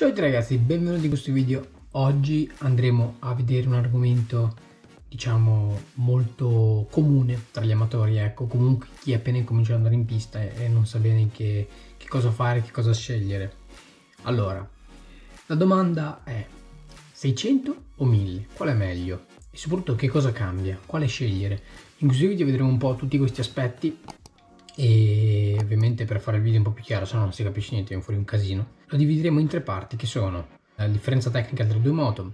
Ciao a tutti ragazzi, benvenuti in questo video. Oggi andremo a vedere un argomento diciamo molto comune tra gli amatori, ecco, comunque chi è appena incominciato ad andare in pista e non sa bene che cosa fare, che cosa scegliere. Allora, la domanda è 600 o 1000? Qual è meglio? E soprattutto che cosa cambia? Quale scegliere? In questo video vedremo un po' tutti questi aspetti e ovviamente per fare il video un po' più chiaro, se no non si capisce niente, viene fuori un casino. Lo divideremo in tre parti che sono la differenza tecnica tra le due moto,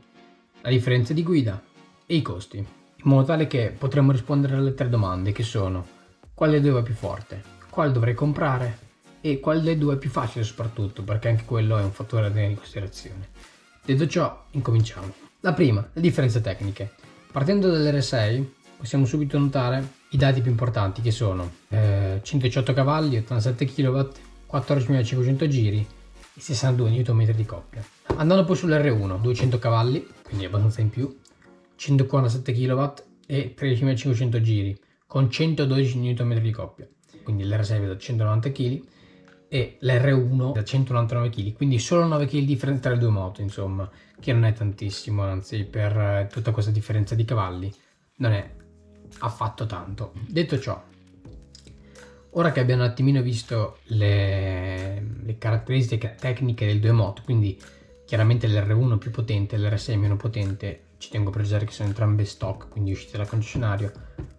la differenza di guida e i costi, in modo tale che potremo rispondere alle tre domande che sono: quale delle due è più forte, quale dovrei comprare e quale delle due è più facile, soprattutto perché anche quello è un fattore da tenere in considerazione. Detto ciò, incominciamo. La prima, le differenze tecniche. Partendo dall'R6 possiamo subito notare i dati più importanti che sono 118 cavalli, 87 kW, 14.500 giri e 62 Nm di coppia. Andando poi sull'R1, 200 cavalli, quindi abbastanza in più, 147 kW e 13.500 giri con 112 Nm di coppia. Quindi l'R6 da 190 kg e l'R1 da 199 kg, quindi solo 9 kg di differenza tra le due moto, insomma, che non è tantissimo, anzi per tutta questa differenza di cavalli non è affatto tanto. Detto ciò, ora che abbiamo un attimino visto le caratteristiche tecniche delle due moto, quindi chiaramente l'R1 più potente e l'R6 meno potente, ci tengo a precisare che sono entrambe stock, quindi uscite dal concessionario,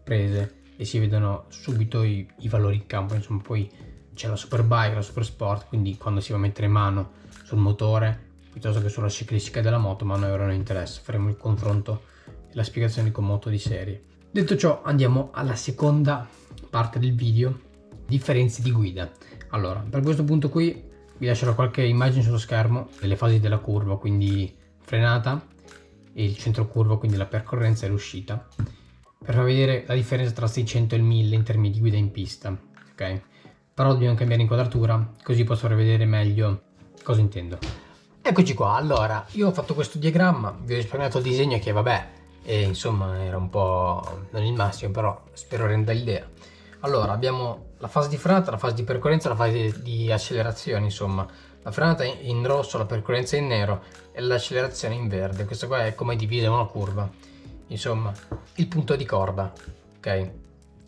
prese e si vedono subito i valori in campo. Insomma, poi c'è la Superbike, la Super Sport, quindi quando si va a mettere mano sul motore piuttosto che sulla ciclistica della moto, ma a noi ora non interessa, faremo il confronto e la spiegazione con moto di serie. Detto ciò, andiamo alla seconda parte del video, differenze di guida. Allora, per questo punto qui vi lascerò qualche immagine sullo schermo delle fasi della curva, quindi frenata e il centro curva, quindi la percorrenza e l'uscita, per far vedere la differenza tra 600 e il 1000 in termini di guida in pista, ok? Però dobbiamo cambiare inquadratura, così posso far vedere meglio cosa intendo. Eccoci qua, allora, io ho fatto questo diagramma, vi ho risparmiato il disegno che vabbè, e insomma era un po' non il massimo, però spero renda l'idea. Allora abbiamo la fase di frenata, la fase di percorrenza, la fase di accelerazione. Insomma, la frenata in rosso, la percorrenza in nero e l'accelerazione in verde. Questa qua è come è divisa una curva. Insomma, il punto di corda, ok, che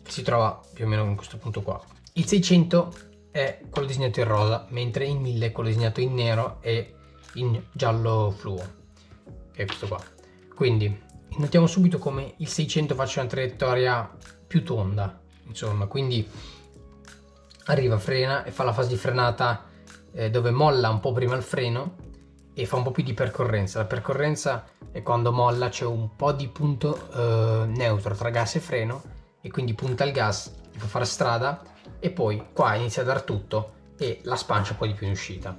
si trova più o meno in questo punto qua. Il 600 è quello disegnato in rosa, mentre il 1000 è quello disegnato in nero e in giallo fluo, che è questo qua. Quindi notiamo subito come il 600 faccia una traiettoria più tonda, insomma, quindi arriva, frena e fa la fase di frenata dove molla un po' prima il freno e fa un po' più di percorrenza. La percorrenza è quando molla, c'è un po' di punto neutro tra gas e freno e quindi punta il gas, gli fa fare strada e poi qua inizia a dar tutto e la spancia un po' di più in uscita.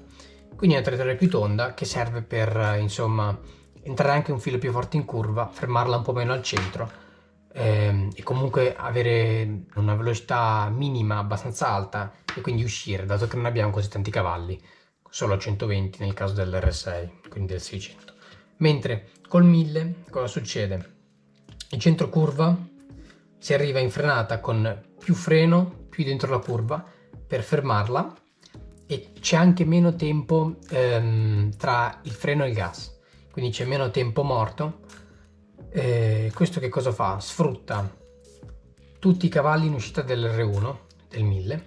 Quindi è una traiettoria più tonda che serve per insomma entrare anche un filo più forte in curva, fermarla un po' meno al centro e comunque avere una velocità minima abbastanza alta e quindi uscire, dato che non abbiamo così tanti cavalli, solo 120 nel caso dell'R6, quindi del 600. Mentre col 1000 cosa succede? Il centro curva si arriva in frenata con più freno, più dentro la curva per fermarla e c'è anche meno tempo tra il freno e il gas. Quindi c'è meno tempo morto. Questo che cosa fa? Sfrutta tutti i cavalli in uscita dell'R1 del 1000,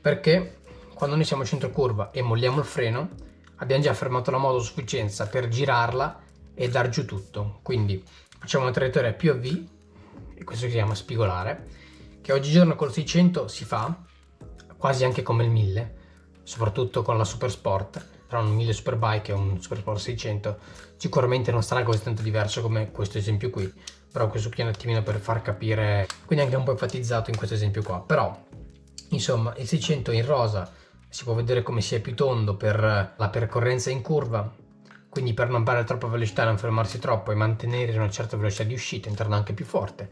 perché quando noi siamo a centro curva e molliamo il freno abbiamo già fermato la moto a sufficienza per girarla e dar giù tutto. Quindi facciamo una traiettoria più a V, e questo si chiama spigolare, che oggigiorno col 600 si fa quasi anche come il 1000, soprattutto con la Super Sport. Tra un 1000 Superbike e un Super Sport 600 sicuramente non sarà così tanto diverso come questo esempio qui, però questo qui è un attimino per far capire, quindi anche un po' enfatizzato in questo esempio qua. Però insomma il 600 in rosa si può vedere come sia più tondo per la percorrenza in curva, quindi per non perdere troppa velocità, non fermarsi troppo e mantenere una certa velocità di uscita, entrando anche più forte,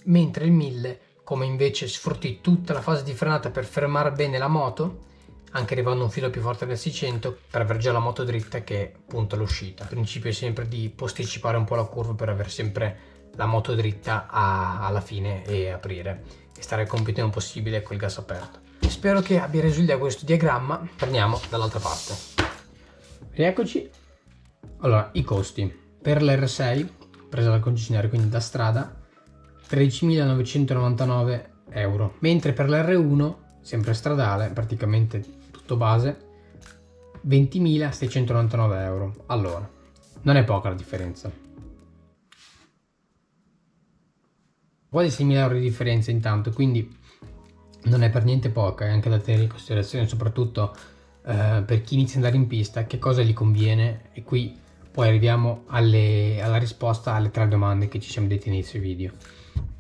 mentre il 1000 come invece sfrutti tutta la fase di frenata per fermare bene la moto, anche arrivando un filo più forte del 600 per aver già la moto dritta che punta all'uscita. Il principio è sempre di posticipare un po' la curva per avere sempre la moto dritta alla fine e aprire e stare il compito possibile col gas aperto. Spero che abbia reso l'idea questo diagramma. Torniamo dall'altra parte. Rieccoci. Allora, i costi. Per l'R6, presa dal concessionario, quindi da strada, 13.999 euro. Mentre per l'R1, sempre stradale, praticamente tutto base, 20.699 euro. Allora, non è poca la differenza. Quasi 6.000 euro di differenza intanto, quindi non è per niente poca, è anche da tenere in considerazione, soprattutto per chi inizia ad andare in pista, che cosa gli conviene. E qui poi arriviamo alla risposta alle 3 domande che ci siamo detti inizio video.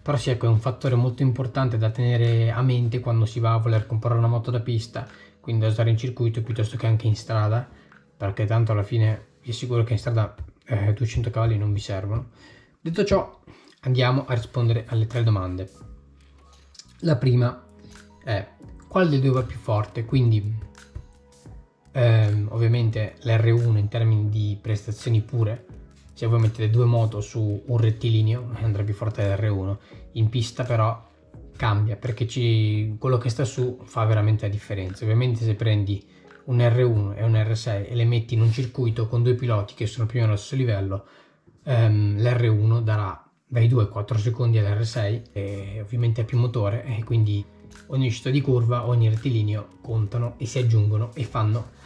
Però sì, ecco, è un fattore molto importante da tenere a mente quando si va a voler comprare una moto da pista, quindi da usare in circuito piuttosto che anche in strada, perché tanto alla fine vi assicuro che in strada 200 cavalli non vi servono. Detto ciò, andiamo a rispondere alle 3 domande. La prima è: quale dei due va più forte? Quindi ovviamente l'R1 in termini di prestazioni pure, se voi mettete 2 moto su un rettilineo andrà più forte l'R1. In pista però cambia, perché quello che sta su fa veramente la differenza. Ovviamente se prendi un R1 e un R6 e le metti in un circuito con 2 piloti che sono più o meno allo stesso livello, l'R1 darà dai 2 ai 4 secondi all'R6 e ovviamente ha più motore, e quindi ogni uscita di curva, ogni rettilineo contano e si aggiungono e fanno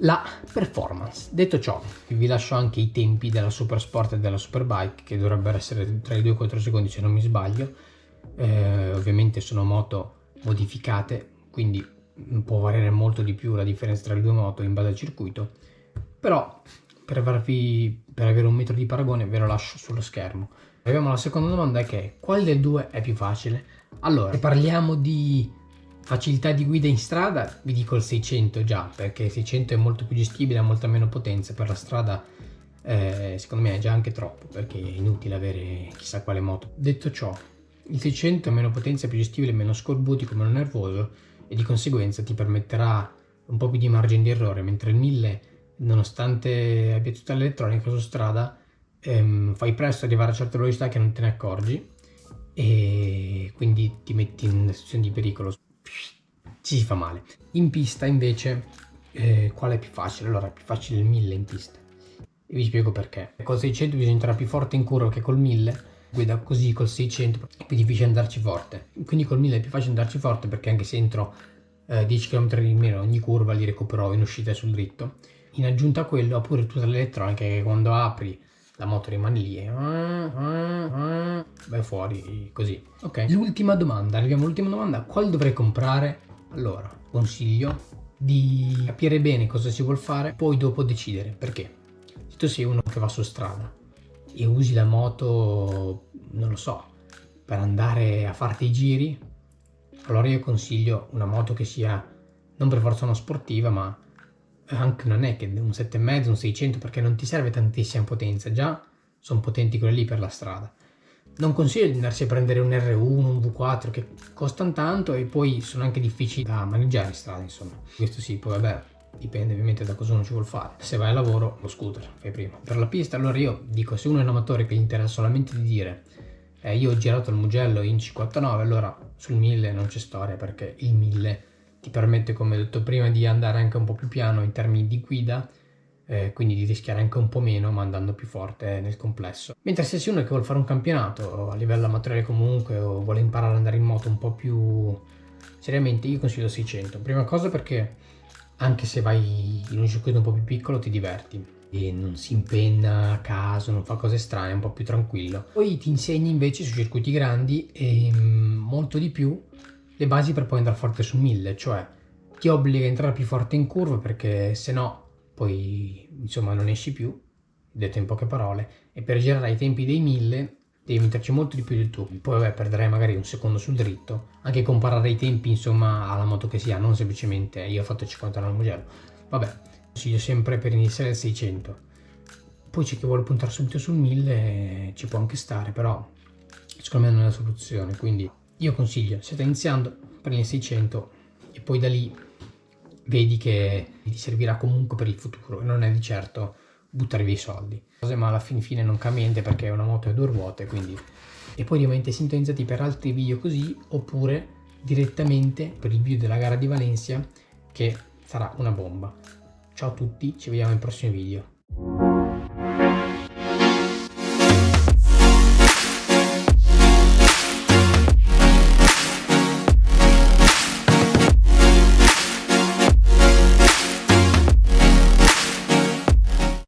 la performance. Detto ciò, vi lascio anche i tempi della Super Sport e della Superbike, che dovrebbero essere tra i 2 e i 4 secondi se non mi sbaglio. Ovviamente sono moto modificate, quindi può variare molto di più la differenza tra le due moto in base al circuito, però per avere un metro di paragone ve lo lascio sullo schermo. Arriviamo alla seconda domanda, che è: quale del due è più facile? Allora, se parliamo di facilità di guida in strada, vi dico il 600 già, perché il 600 è molto più gestibile, ha molta meno potenza. Per la strada secondo me è già anche troppo, perché è inutile avere chissà quale moto. Detto ciò, il 600 ha meno potenza, è più gestibile, meno scorbutico, meno nervoso, e di conseguenza ti permetterà un po' più di margine di errore, mentre il 1000, nonostante abbia tutta l'elettronica su strada, fai presto ad arrivare a certe velocità che non te ne accorgi, e quindi ti metti in una situazione di pericolo, ci si fa male. In pista invece qual è più facile? Allora, è più facile il 1000 in pista, e vi spiego perché. Col 600 bisogna entrare più forte in curva che col 1000, guida così col 600 è più difficile andarci forte, quindi col 1000 è più facile andarci forte, perché anche se entro 10 km in meno ogni curva li recupero in uscita sul dritto. In aggiunta a quello ha pure tutta l'elettronica, che quando apri la moto rimane lì e vai fuori così. Ok, l'ultima domanda, arriviamo all'ultima domanda: quale dovrei comprare? Allora, consiglio di capire bene cosa si vuol fare, poi dopo decidere, perché se tu sei uno che va su strada e usi la moto, non lo so, per andare a farti i giri, allora io consiglio una moto che sia non per forza una sportiva, ma anche non è che un 7,5, un 600, perché non ti serve tantissima potenza, già sono potenti quelle lì per la strada. Non consiglio di andarsi a prendere un R1, un V4, che costano tanto e poi sono anche difficili da maneggiare in strada, insomma. Questo sì, poi vabbè, dipende ovviamente da cosa uno ci vuole fare. Se vai a lavoro, lo scooter fai prima. Per la pista, allora io dico, se uno è un amatore che gli interessa solamente di dire io ho girato il Mugello in 59, allora sul 1000 non c'è storia, perché il 1000 ti permette, come ho detto prima, di andare anche un po' più piano in termini di guida, quindi di rischiare anche un po' meno, ma andando più forte nel complesso. Mentre se sei uno che vuole fare un campionato a livello amatoriale comunque, o vuole imparare ad andare in moto un po' più seriamente, io consiglio 600. Prima cosa perché anche se vai in un circuito un po' più piccolo ti diverti e non si impenna a caso, non fa cose strane, è un po' più tranquillo. Poi ti insegni invece su circuiti grandi e molto di più le basi per poi andare forte sul 1000, cioè ti obbliga a entrare più forte in curva, perché se no poi insomma non esci più, detto in poche parole, e per girare ai tempi dei 1000 devi metterci molto di più del tuo. Poi vabbè, perderai magari un secondo sul dritto, anche comparare i tempi insomma alla moto che si ha, non semplicemente io ho fatto 50 al Mugello. Vabbè, consiglio sempre per iniziare il 600. Poi c'è chi vuole puntare subito sul 1000, ci può anche stare, però secondo me non è la soluzione, quindi io consiglio, se stai iniziando, prendi il 600 e poi da lì vedi che ti servirà comunque per il futuro, e non è di certo buttare via i soldi. Ma alla fine non cambia niente, perché è una moto a 2 ruote, quindi. E poi rimanete sintonizzati per altri video così, oppure direttamente per il video della gara di Valencia, che sarà una bomba. Ciao! Ciao a tutti, ci vediamo nei prossimi video.